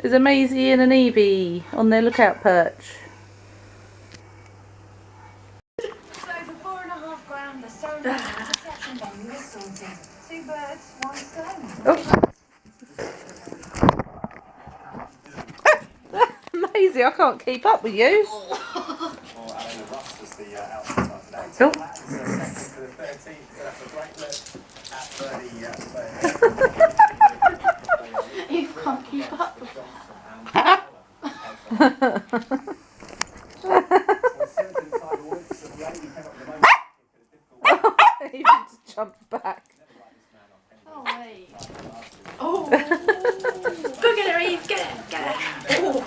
There's a Maisie and an Evie on their lookout perch. So for £4.5 grand, the sonar reception venue is sorted. 2 birds, 1 stone. Oh. Maisie, I can't keep up with you. Oh. You can't keep up with that. He needs to jump back. Oh wait. Oh. Go get her, Eve. Get her. Get her. Oh.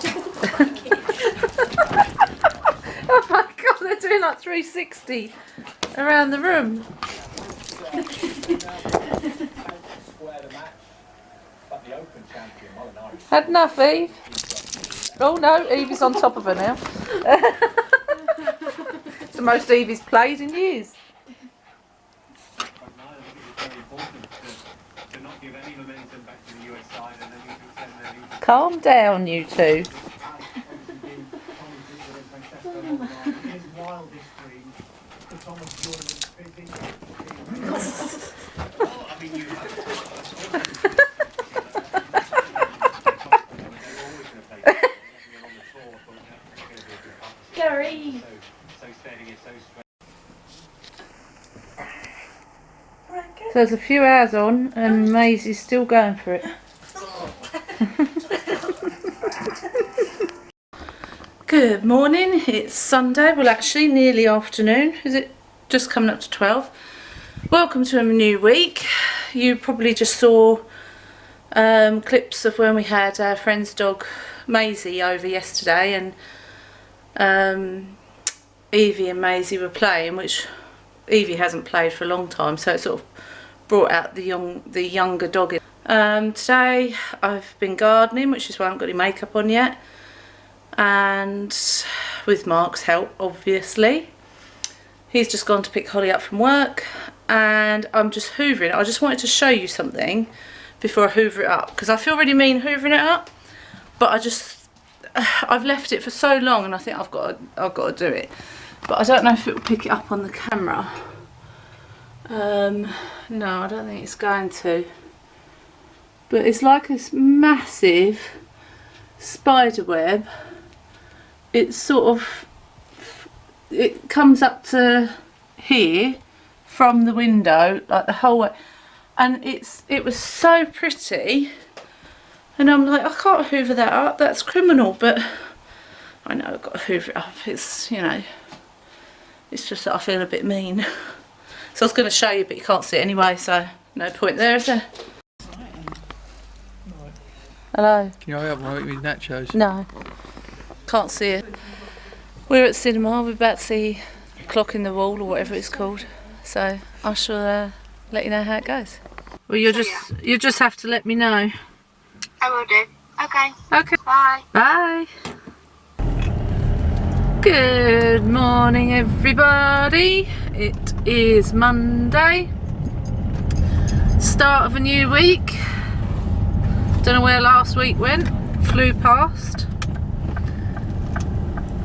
Oh my god, they're doing like 360 around the room. Had enough, Eve? Oh no, Evie's on top of her now. It's the most Evie's played in years. Calm down, you two. Gary. So there's a few hours on and Maisie's still going for it. Good morning, it's Sunday, well actually nearly afternoon, is it just coming up to 12? Welcome to a new week. You probably just saw clips of when we had our friend's dog Maisie over yesterday, and Evie and Maisie were playing, which Evie hasn't played for a long time, so it sort of brought out the younger dog. Today I've been gardening, which is why I haven't got any makeup on yet, and with Mark's help obviously. He's just gone to pick Holly up from work and I'm just hoovering. I just wanted to show you something before I hoover it up, because I feel really mean hoovering it up, but I've left it for so long and I think I've got to do it, but I don't know if it will pick it up on the camera. No, I don't think it's going to, but it's like this massive spider web. It's sort of, it comes up to here from the window, like the whole way, and it was so pretty, and I'm like, I can't hoover that up, that's criminal, but I know I've got to hoover it up. It's, you know, it's just that I feel a bit mean. So I was going to show you, but you can't see it anyway, so no point there, is there? Hello. Can you hurry up and eat me nachos? No, can't see it. We're at cinema, we're about to see Clock in the Wall or whatever it's called, so I shall let you know how it goes. Well, you just have to let me know. I will do. Okay. Okay. Bye. Bye. Good morning, everybody. It is Monday, start of a new week. Don't know where last week went, flew past.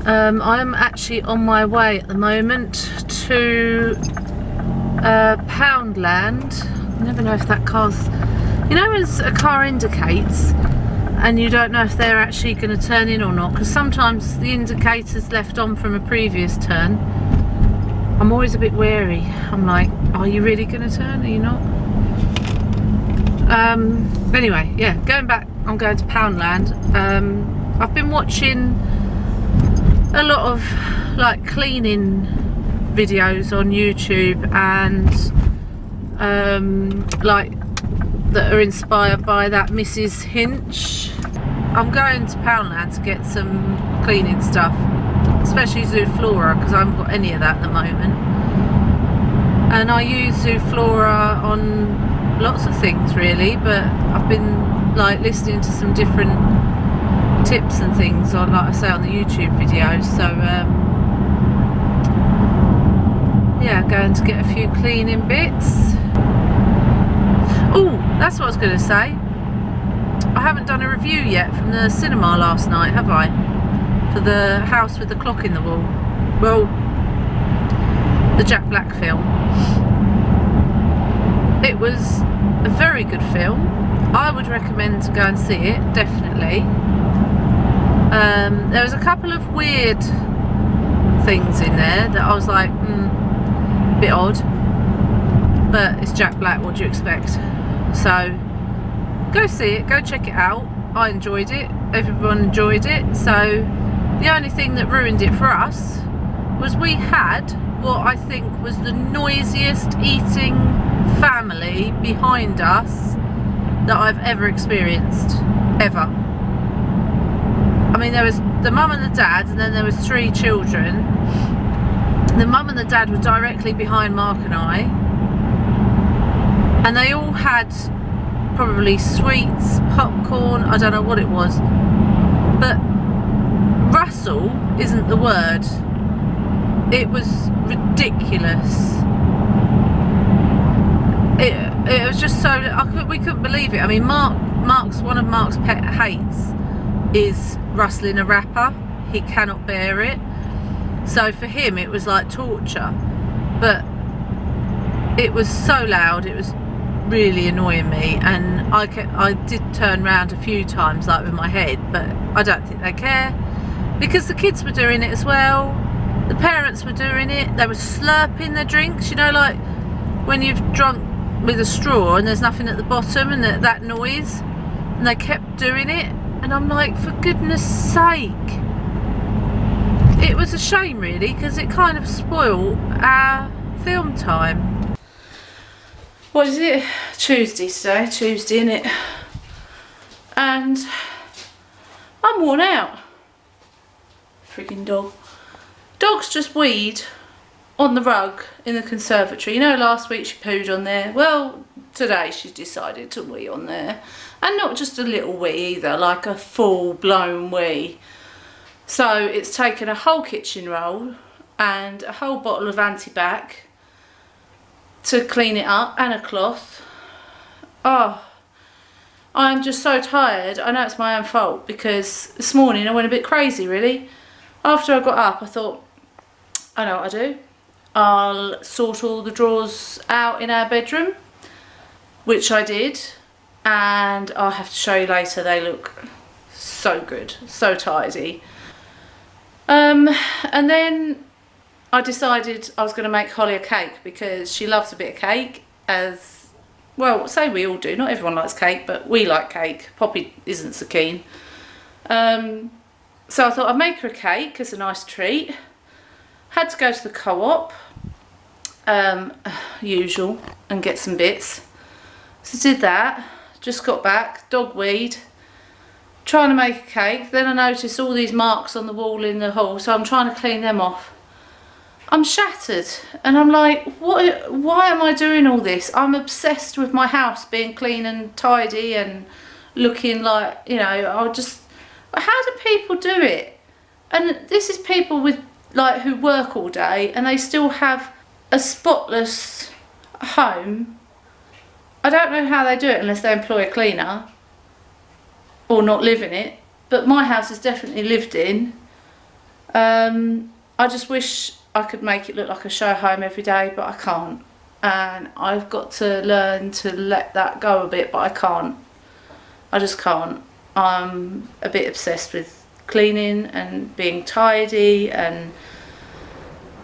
I am actually on my way at the moment to Poundland. I never know if that car's, you know, as a car indicates and you don't know if they're actually going to turn in or not, because sometimes the indicator's left on from a previous turn. I'm always a bit wary. I'm like, are you really going to turn? Are you not? Anyway, yeah, going back, I'm going to Poundland. I've been watching a lot of like cleaning videos on YouTube and like that are inspired by that Mrs. Hinch. I'm going to Poundland to get some cleaning stuff, especially Zooflora, because I haven't got any of that at the moment, and I use Zooflora on lots of things really, but I've been like listening to some different tips and things on, like I say, on the YouTube videos, so yeah, going to get a few cleaning bits. Oh, that's what I was going to say. I haven't done a review yet from the cinema last night, have I? For the House with the Clock in the Wall. Well, the Jack Black film. It was a very good film. I would recommend to go and see it, definitely. There was a couple of weird things in there that I was like, a bit odd. But it's Jack Black, what do you expect? So, go see it, go check it out. I enjoyed it, everyone enjoyed it. So, the only thing that ruined it for us was we had what I think was the noisiest eating family behind us that I've ever experienced, ever. I mean, there was the mum and the dad, and then there was 3 children. The mum and the dad were directly behind Mark and I, and they all had probably sweets, popcorn, I don't know what it was, but rustle isn't the word. It was ridiculous. It was just so, we couldn't believe it. I mean, one of Mark's pet hates is rustling a wrapper. He cannot bear it. So for him it was like torture. But it was so loud, it was really annoying me, and I did turn around a few times like with my head, but I don't think they care, because the kids were doing it as well, the parents were doing it, they were slurping their drinks, you know, like when you've drunk with a straw and there's nothing at the bottom, and that noise, and they kept doing it, and I'm like, for goodness sake. It was a shame really, because it kind of spoiled our film time. What is it? Tuesday today, Tuesday innit? And I'm worn out. Friggin' dog. Dog's just weed on the rug in the conservatory. You know, last week she pooed on there. Well, today she's decided to wee on there. And not just a little wee either, like a full-blown wee. So it's taken a whole kitchen roll and a whole bottle of antibac to clean it up, and a cloth. Oh, I'm just so tired. I know it's my own fault, because this morning I went a bit crazy really. After I got up I thought, I know what I do. I'll sort all the drawers out in our bedroom, which I did, and I'll have to show you later. They look so good, so tidy. And then I decided I was going to make Holly a cake, because she loves a bit of cake, as well, say we all do. Not everyone likes cake, but we like cake. Poppy isn't so keen. So I thought I'd make her a cake as a nice treat. Had to go to the co-op, usual, and get some bits. So did that, just got back, dog weed, trying to make a cake. Then I noticed all these marks on the wall in the hall, so I'm trying to clean them off. I'm shattered, and I'm like, what? Why am I doing all this? I'm obsessed with my house being clean and tidy and looking like, you know, how do people do it? And this is people with, like, who work all day and they still have a spotless home. I don't know how they do it unless they employ a cleaner or not live in it, but my house is definitely lived in. I just wish I could make it look like a show home every day, but I can't, and I've got to learn to let that go a bit, but I can't. I just can't. I'm a bit obsessed with cleaning and being tidy, and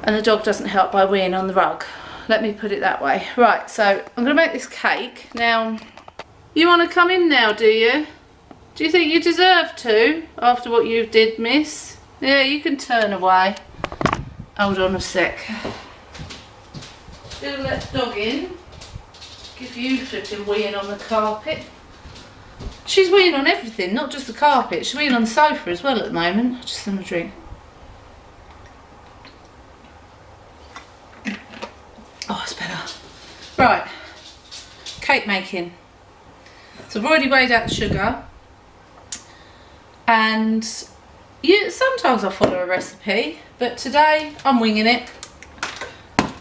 the dog doesn't help by weeing on the rug. Let me put it that way. Right, so I'm going to make this cake. Now, you want to come in now, do you? Do you think you deserve to, after what you did, miss? Yeah, you can turn away. Hold on a sec. Gonna let the dog in. Give you flipping weeing on the carpet. She's weeing on everything, not just the carpet. She's weeing on the sofa as well at the moment. Just have a drink. Oh, it's better. Right, cake making. So I've already weighed out the sugar, and sometimes I follow a recipe, but today I'm winging it.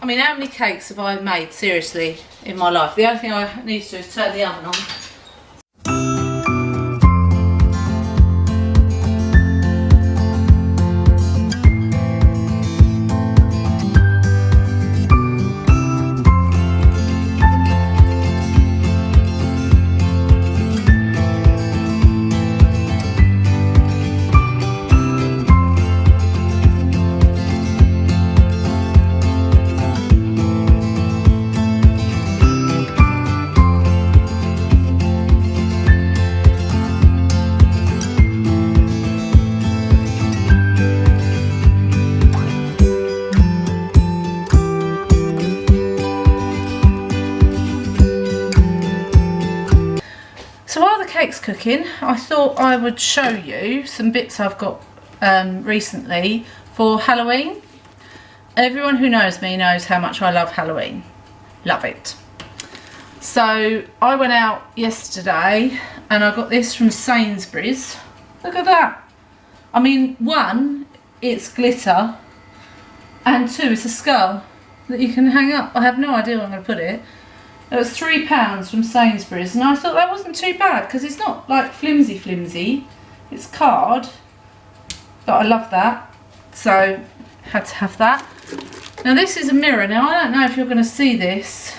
I mean, how many cakes have I made, seriously, in my life? The only thing I need to do is turn the oven on. week's cooking, I thought I would show you some bits I've got recently for Halloween. Everyone who knows me knows how much I love Halloween. Love it. So I went out yesterday and I got this from Sainsbury's. Look at that. I mean, one, it's glitter, and two, it's a skull that you can hang up. I have no idea where I'm going to put it. It was £3 from Sainsbury's, and I thought that wasn't too bad because it's not like flimsy. It's card, but I love that, so had to have that. Now this is a mirror. Now I don't know if you're going to see this,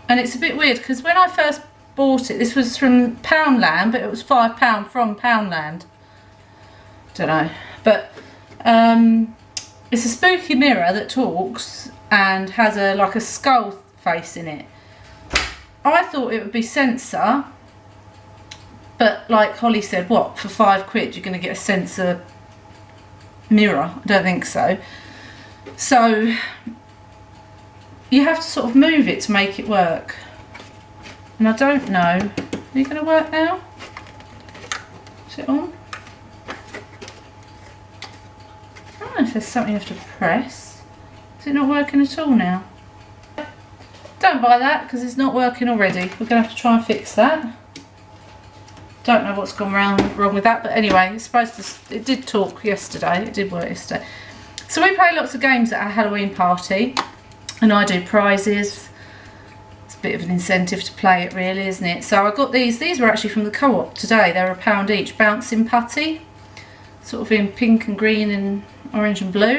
and it's a bit weird because when I first bought it, this was from Poundland, but it was £5 from Poundland. Don't know, but it's a spooky mirror that talks and has like a skull face in it. I thought it would be sensor, but like Holly said, what, for £5 you're going to get a sensor mirror? I don't think so. So you have to sort of move it to make it work, and I don't know. Are you going to work now? Is it on? I don't know if there's something you have to press. Is it not working at all now? Don't buy that because it's not working already. We're going to have to try and fix that. Don't know what's gone wrong with that, but anyway, it's supposed to. It did talk yesterday. It did work yesterday. So we play lots of games at our Halloween party, and I do prizes. It's a bit of an incentive to play it, really, isn't it? So I got these. These were actually from the Co-op today. They were £1 each. Bouncing putty, sort of in pink and green and orange and blue.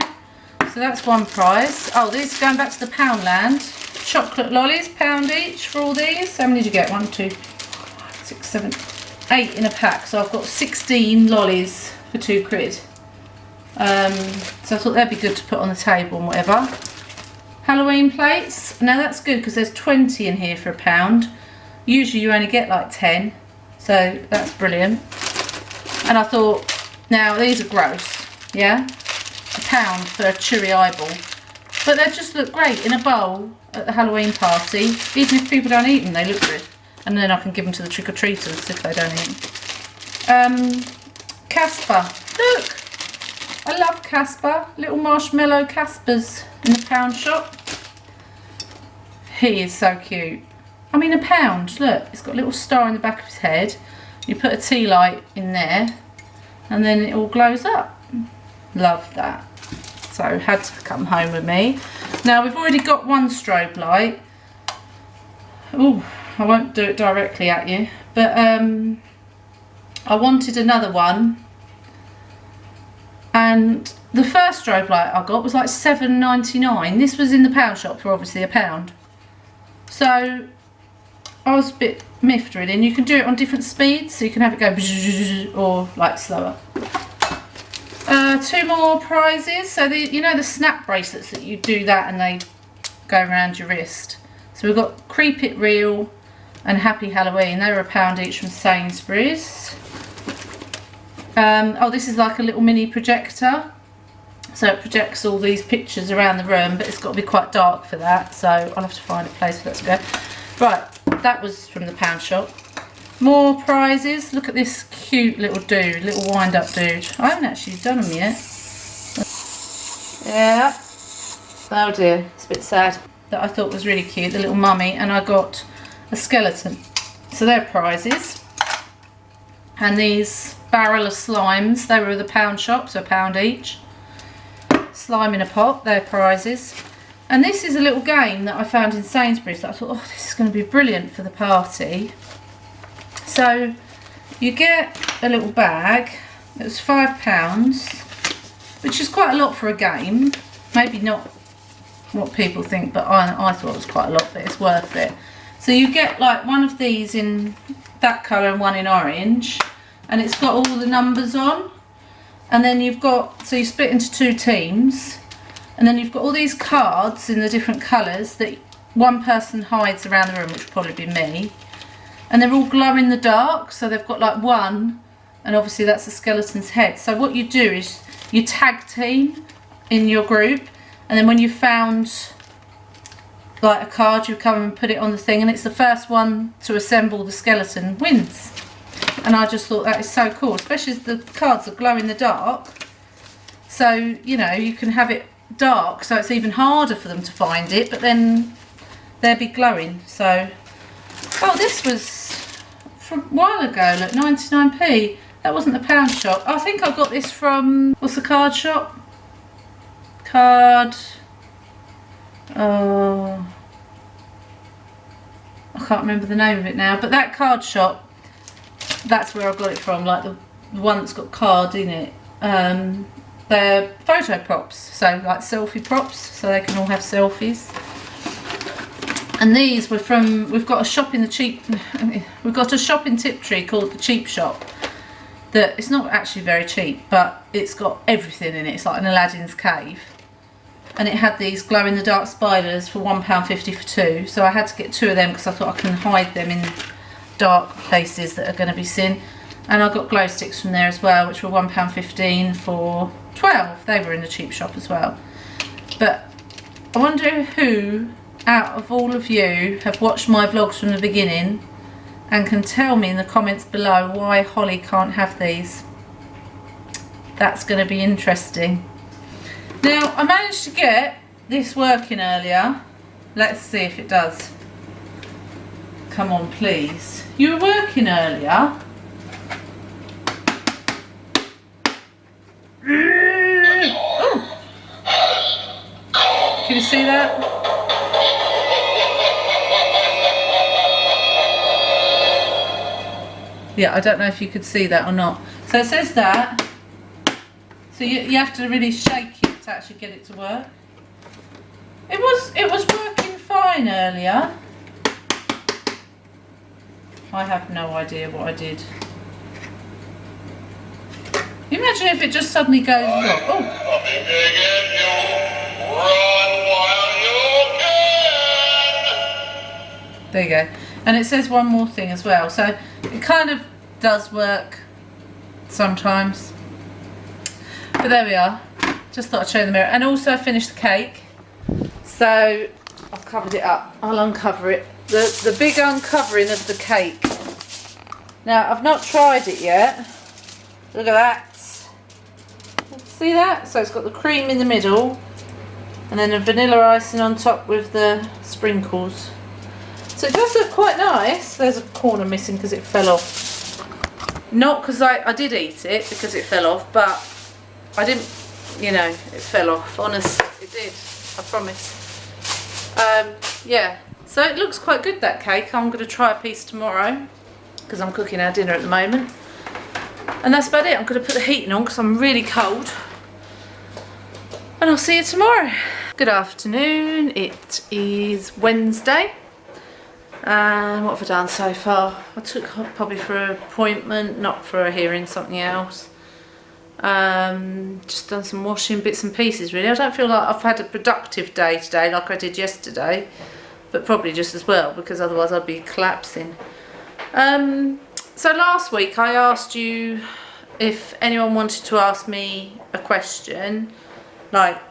So that's one prize. Oh, these are going back to the Poundland. Chocolate lollies, £1 each for all these. How many did you get? 1, 2, 6, 7, 8 in a pack. So I've got 16 lollies for £2. So I thought that'd be good to put on the table and whatever. Halloween plates. Now that's good because there's 20 in here for £1. Usually you only get like 10. So that's brilliant. And I thought, now these are gross, yeah? £1 for a chewy eyeball. But they just look great in a bowl at the Halloween party. Even if people don't eat them, they look good. And then I can give them to the trick-or-treaters if they don't eat them. Casper. Look! I love Casper. Little marshmallow Caspers in the pound shop. He is so cute. I mean, £1. Look, it's got a little star in the back of his head. You put a tea light in there, and then it all glows up. Love that. So had to come home with me. Now we've already got one strobe light. Oh, I won't do it directly at you, but I wanted another one, and the first strobe light I got was like £7.99. This was in the pound shop for obviously £1. So I was a bit miffed really, and you can do it on different speeds, so you can have it go or like slower. 2 more prizes. So you know the snap bracelets that you do that and they go around your wrist. So we've got Creep It Real and Happy Halloween. They were £1 each from Sainsbury's. Oh, this is like a little mini projector. So it projects all these pictures around the room, but it's got to be quite dark for that. So I'll have to find a place for that to go. Right, that was from the pound shop. More prizes. Look at this cute little dude, little wind-up dude. I haven't actually done them yet. Yeah. Oh dear, it's a bit sad. That I thought was really cute, the little mummy, and I got a skeleton. So they're prizes. And these barrel of slimes, they were the pound shop, so £1 each. Slime in a pot, they're prizes. And this is a little game that I found in Sainsbury's that I thought, oh, this is going to be brilliant for the party. So you get a little bag. It was £5, which is quite a lot for a game. Maybe not what people think, but I thought it was quite a lot, but it's worth it. So you get like one of these in that colour and one in orange, and it's got all the numbers on. And then you've got, so you split into 2 teams, and then you've got all these cards in the different colours that one person hides around the room, which would probably be me. And they're all glow in the dark, so they've got like one, and obviously that's the skeleton's head. So what you do is you tag team in your group, and then when you've found like a card, you come and put it on the thing, and it's the first one to assemble the skeleton wins. and I just thought that is so cool, especially as the cards are glow in the dark. So, you know, you can have it dark, so it's even harder for them to find it, but then they'll be glowing. So, oh, this was from a while ago, look, 99p. That wasn't the pound shop. I think I got this from, what's the card shop? Oh, I can't remember the name of it now, but that card shop, that's where I got it from, like the one that's got card in it. They're photo props, so like selfie props, so they can all have selfies. And these were from, we've got a shop in Tiptree called the Cheap Shop. That it's not actually very cheap, but it's got everything in it. It's like an Aladdin's cave. And it had these glow in the dark spiders for £1.50 for 2. So I had to get 2 of them because I thought I can hide them in dark places that are going to be seen. And I got glow sticks from there as well, which were £1.15 for 12. They were in the Cheap Shop as well. But I wonder who out of all of you have watched my vlogs from the beginning and can tell me in the comments below why Holly can't have these. That's going to be interesting. Now, I managed to get this working earlier. Let's see if it does. Come on, please. You were working earlier. Oh. Can you see that? Yeah, I don't know if you could see that or not. So it says that. So you have to really shake it to actually get it to work. It was working fine earlier. I have no idea what I did. Imagine if it just suddenly goes wrong. Oh. There you go. And it says one more thing as well. So it kind of does work sometimes. But there we are. Just thought I'd show you the mirror. And also I finished the cake. So I've covered it up. I'll uncover it. The big uncovering of the cake. Now I've not tried it yet. Look at that. See that? So it's got the cream in the middle. And then a vanilla icing on top with the sprinkles. So it does look quite nice. There's a corner missing because it fell off. Not because I did eat it because it fell off, but I didn't, you know, it fell off. Honestly, it did. I promise. Yeah. So it looks quite good, that cake. I'm going to try a piece tomorrow because I'm cooking our dinner at the moment. And that's about it. I'm going to put the heating on because I'm really cold. And I'll see you tomorrow. Good afternoon. It is Wednesday. And what have I done so far? I took probably for an appointment, not for a hearing, something else. Just done some washing, bits and pieces really. I don't feel like I've had a productive day today like I did yesterday, but probably just as well because otherwise I'd be collapsing. So last week I asked you if anyone wanted to ask me a question, like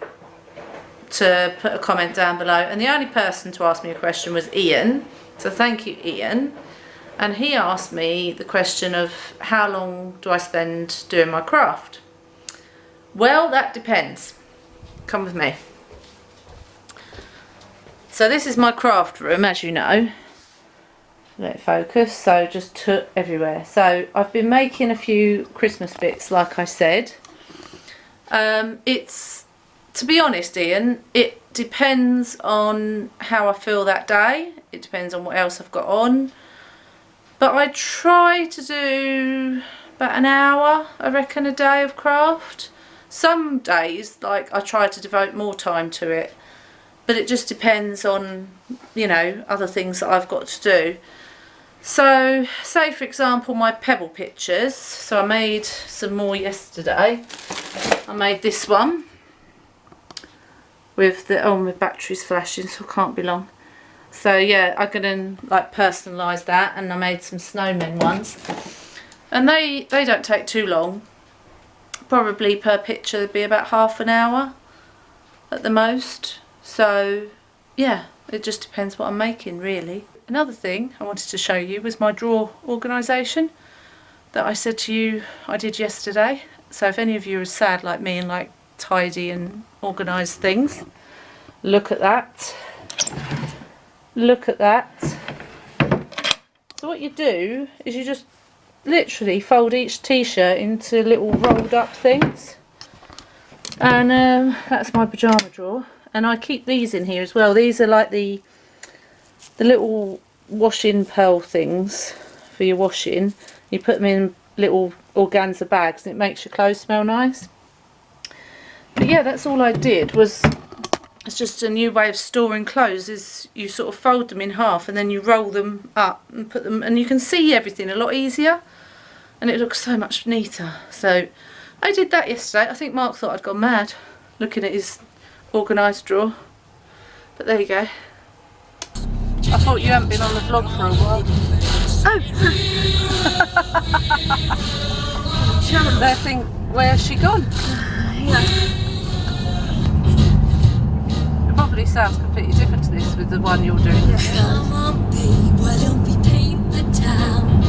to put a comment down below, and the only person to ask me a question was Ian. So thank you, Ian. And he asked me the question of how long do I spend doing my craft? Well, that depends. Come with me. So this is my craft room, as you know. Let it focus. So just took everywhere. So I've been making a few Christmas bits, like I said. It's, to be honest, Ian, it depends on how I feel that day. It depends on what else I've got on. But I try to do about an hour, I reckon, a day of craft. Some days, like, I try to devote more time to it. But it just depends on, you know, other things that I've got to do. So, say for example, my pebble pictures. So I made some more yesterday. I made this one. With the, oh, my battery's flashing, so I can't be long. So yeah, I'm gonna like personalise that, and I made some snowmen ones, and they don't take too long. Probably per picture there'd be about half an hour at the most. So yeah, it just depends what I'm making really. Another thing I wanted to show you was my drawer organisation. that I said to you I did yesterday. So if any of you are sad like me and like tidy and organised things, look at that. Look at that. So what you do is you just literally fold each t-shirt into little rolled up things. And that's my pyjama drawer. And I keep these in here as well. These are like the little washing pearl things for your washing. You put them in little organza bags and it makes your clothes smell nice. But yeah, that's all I did. It's just a new way of storing clothes, is you sort of fold them in half and then you roll them up and put them, and you can see everything a lot easier and it looks so much neater. So I did that yesterday. I think Mark thought I'd gone mad looking at his organised drawer, but there you go. I thought you hadn't been on the vlog for a while. Oh! They think, where's she gone? Yeah. It probably sounds completely different to this with the one you're doing. Come on, babe, why don't we paint the town?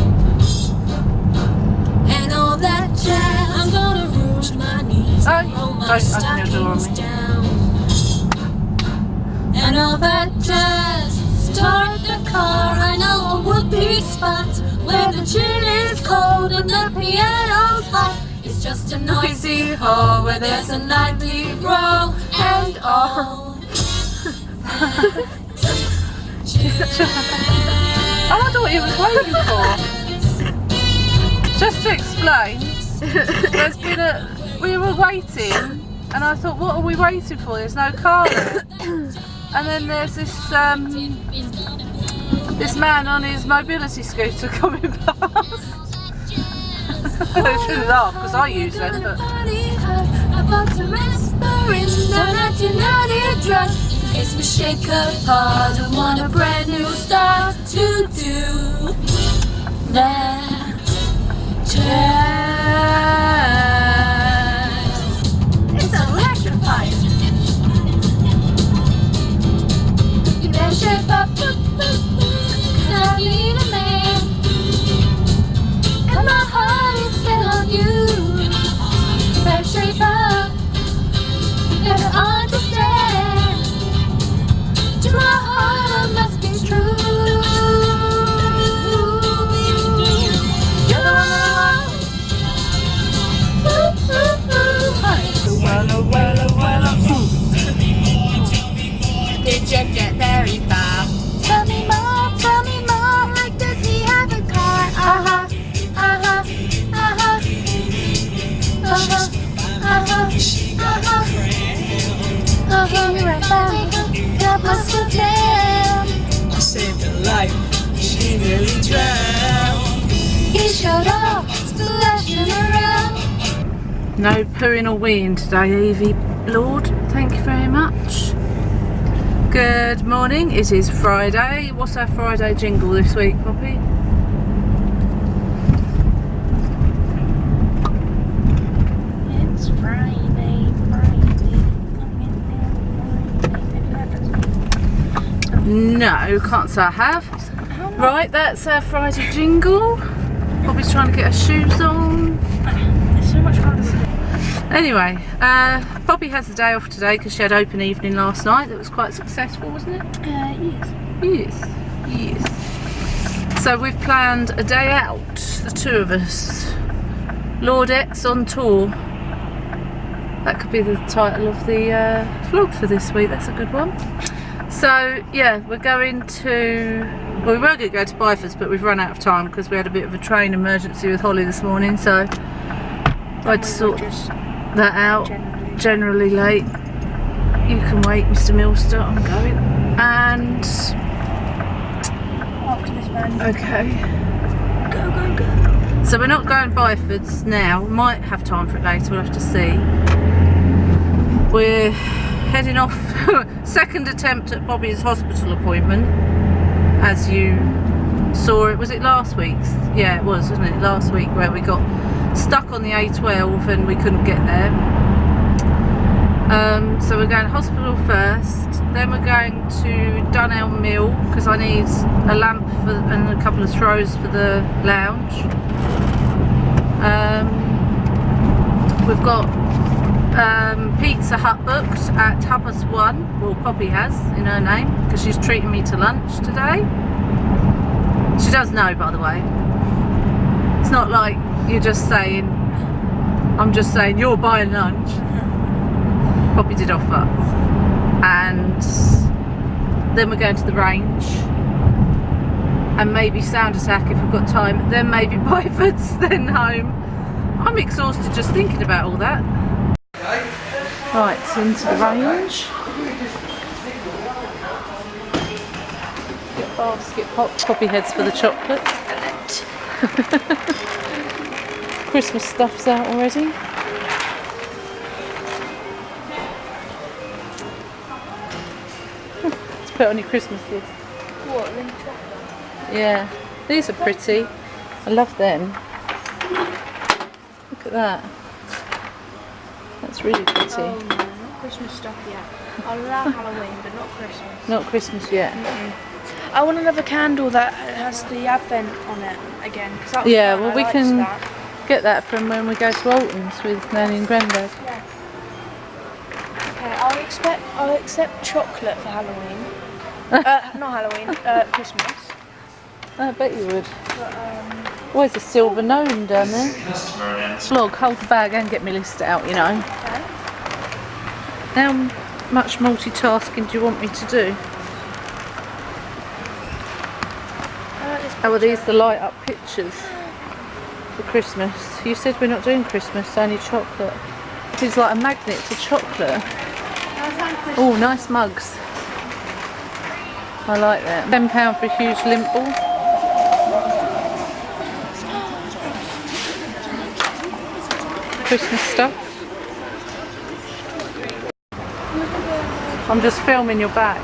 And all that jazz. I'm gonna rouge my knees. Oh, don't open your door on me. Down. And all that jazz. Start the car. I know a whoopee spot where the gin is cold and the piano's hot. It's just a noisy hall where there's a nightly roll and all. I wonder what he was waiting for. Just to explain, we were waiting and I thought, what are we waiting for? There's no car there. And then there's this man on his mobility scooter coming past. I shouldn't laugh because I use them, but in case we shake apart and want a brand new start to do that jazz. It's electrifying. You better shape up, 'cause I need a man, and my heart is set on you. You better shape up, you better understand. To my heart must be true. You're the one I want. Did you get very far? Tell me more, tell me more. Like, does he have a car? Uh-huh, uh-huh, uh-huh, uh-huh, uh-huh, uh-huh. Here I found God must have down. I saved her life, she nearly drowned. He showed up, splashing around. no pooing or weeing today, Evie Lord. Thank you very much. Good morning, it is Friday. What's our Friday jingle this week, Poppy? It's Friday. No, can't say I have. Right, that's our Friday jingle. Poppy's trying to get her shoes on. There's so much harder to do. Anyway, Poppy has the day off today because she had open evening last night. That was quite successful, wasn't it? Yes. Yes. So we've planned a day out, the two of us. Lordettes on tour. That could be the title of the vlog for this week. That's a good one. So yeah, we're going to, well, we were going to go to Byford's, but we've run out of time because we had a bit of a train emergency with Holly this morning, so I had to sort that out. Generally late. You can wait, Mr. Milster, I'm going. And After this van. okay. Go, go, go. So we're not going Byford's now. Might have time for it later, we'll have to see. We're heading off. Second attempt at Bobby's hospital appointment. As you saw it, was it last week's? Yeah, it was, wasn't it? Last week, where we got stuck on the A12 and we couldn't get there. So we're going to hospital first, then we're going to Dunelm Mill because I need a lamp and a couple of throws for the lounge. We've got Pizza Hut booked at Hubbard's 1. Well, Poppy has in her name because she's treating me to lunch today. She does know, by the way. It's not like you're just saying, I'm just saying you're buying lunch. Poppy did offer. And then we're going to the range. And maybe Sound Attack if we've got time. Then maybe Byford's, then home. I'm exhausted just thinking about all that. Right, into the range. Get basket pop. Poppy heads for the chocolate. Christmas stuff's out already. Let's put it on your Christmas list. What, link chocolate? Yeah, these are pretty. I love them. Look at that. That's really pretty. Oh no, not Christmas stuff yet. I love Halloween, but not Christmas. Not Christmas yet. I want another candle that has the Advent on it again. Cause that was Yeah, fun. well, I we liked can that. get that from when we go to Alton's with Nanny and Grandad. Yeah. Okay, I'll accept chocolate for Halloween. Not Halloween, Christmas. I bet you would. But, Oh, there's a silver gnome down there. Vlog, hold the bag and get me list out, you know. okay. How much multitasking do you want me to do? I like this Oh, are these the light up pictures for Christmas? You said we're not doing Christmas, only chocolate. It's like a magnet to chocolate. Oh, nice mugs. I like that. £10 for a huge lint ball. Christmas stuff. I'm just filming your back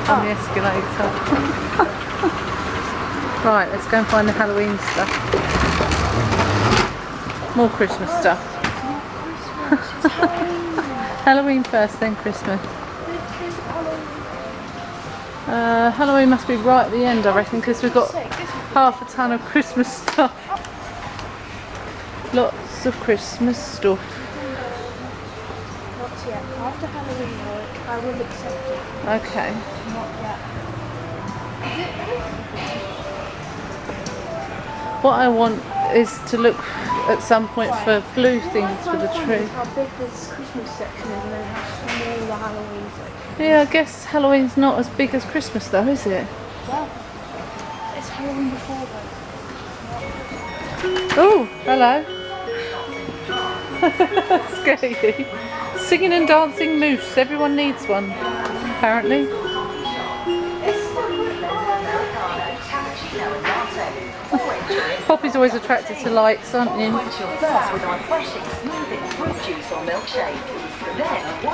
on the escalator. Right, let's go and find the Halloween stuff. More Christmas stuff. Halloween first, then Christmas. Halloween must be right at the end, I reckon, because we've got half a ton of Christmas stuff. Lots of Christmas stuff. Not yet. After Halloween, I will accept it. Okay. Not yet. What I want is to look at some point for blue things for the tree. How big this Christmas section is and then how small the Halloween section. Yeah, I guess Halloween's not as big as Christmas though, is it? Well, it's Halloween before though. Oh, hello. Scare you. Singing and dancing moose. Everyone needs one, apparently. Poppy's always attracted to lights, aren't you?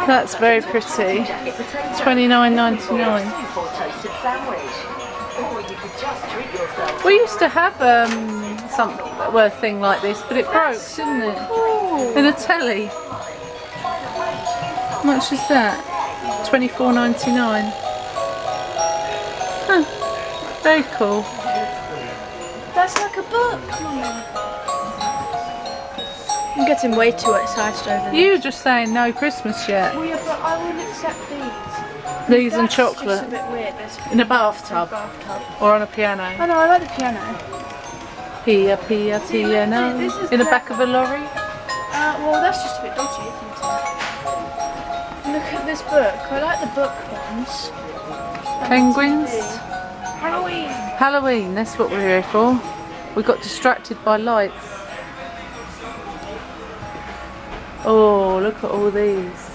That's very pretty. $29.99. We used to have a thing like this, but it broke, didn't it? In a telly. How much is that? $24.99. Huh. Very cool. That's like a book. I'm getting way too excited over this. You were just saying no Christmas yet. Well, yeah, but I will accept these. These and That's just chocolate. a bit weird. This In a bathtub. Or on a piano. Oh no, I like the piano. Pia, pia, piano. this is In the back of a lorry. Well, that's just a bit dodgy, isn't it? Look at this book. I like the book ones. Penguins. Halloween. Halloween, that's what we're here for. We got distracted by lights. Oh, look at all these.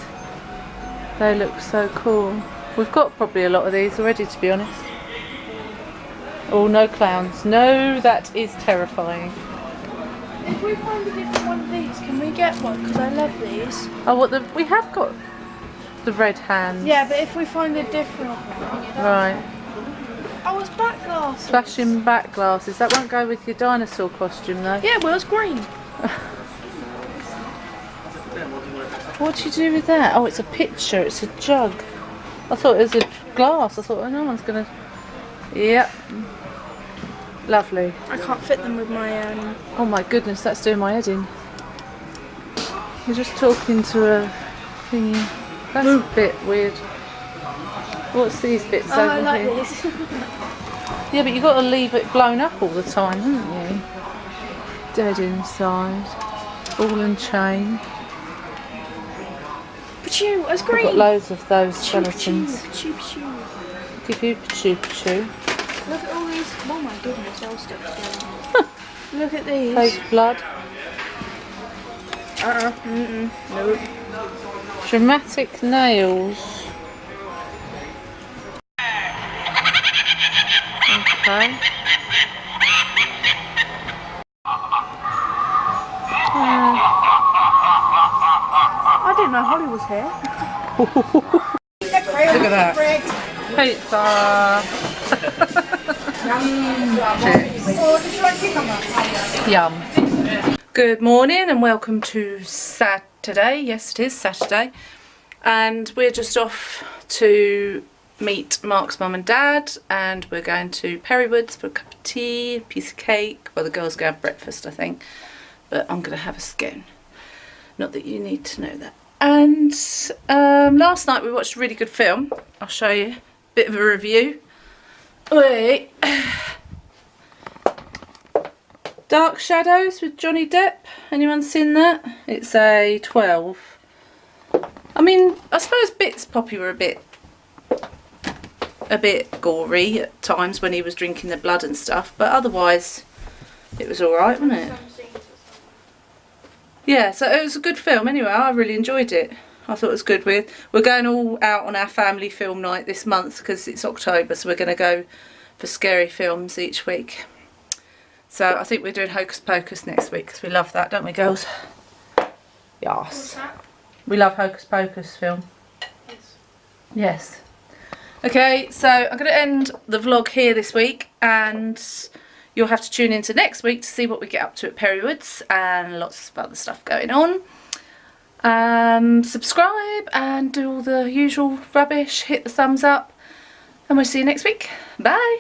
They look so cool. We've got probably a lot of these already, to be honest. Oh, no clowns. No, that is terrifying. If we find a different one of these, can we get one? Because I love these. Oh, we have got the red hands. Yeah, but if we find a different one. Right. Oh, it's back glasses. Flashing back glasses. That won't go with your dinosaur costume, though. Yeah, well, it's green. What do you do with that? Oh, it's a pitcher. It's a jug. I thought it was a glass. I thought, oh, no one's gonna. Yep. Lovely. I can't fit them with my Oh my goodness, that's doing my head in. You're just talking to a thingy. That's a bit weird. What's these bits over I like here? this. Yeah, but you've got to leave it blown up all the time, haven't you? Dead inside. Ball and chain. Pachoo, that's I've green. got loads of those Pachoo, skeletons. pachoo, pachoo. Give you pachoo pachoo. Look at all these. Oh my goodness, they're all stuck together. Look at these. Fake blood. Nope. Dramatic nails. Okay. I didn't know Holly was here. Look at that. Pizza. Yum. Good morning and welcome to Saturday. Yes, it is Saturday. And we're just off to meet Mark's mum and dad, and we're going to Perrywoods for a cup of tea, a piece of cake. Well, the girls go have breakfast, I think, but I'm going to have a scone. Not that you need to know that. And last night we watched a really good film. I'll show you a bit of a review. Wait. Dark Shadows with Johnny Depp. Anyone seen that? It's a 12. I mean, I suppose bits Poppy were a bit gory at times when he was drinking the blood and stuff, but otherwise it was alright, wasn't it? Yeah, so it was a good film anyway. I really enjoyed it. I thought it was good. We're going all out on our family film night this month because it's October, so we're going to go for scary films each week. So I think we're doing Hocus Pocus next week because we love that, don't we, girls? Yes. We love Hocus Pocus film. Yes. Okay, so I'm going to end the vlog here this week, and you'll have to tune into next week to see what we get up to at Perrywoods and lots of other stuff going on. Subscribe and do all the usual rubbish, hit the thumbs up, and we'll see you next week. Bye.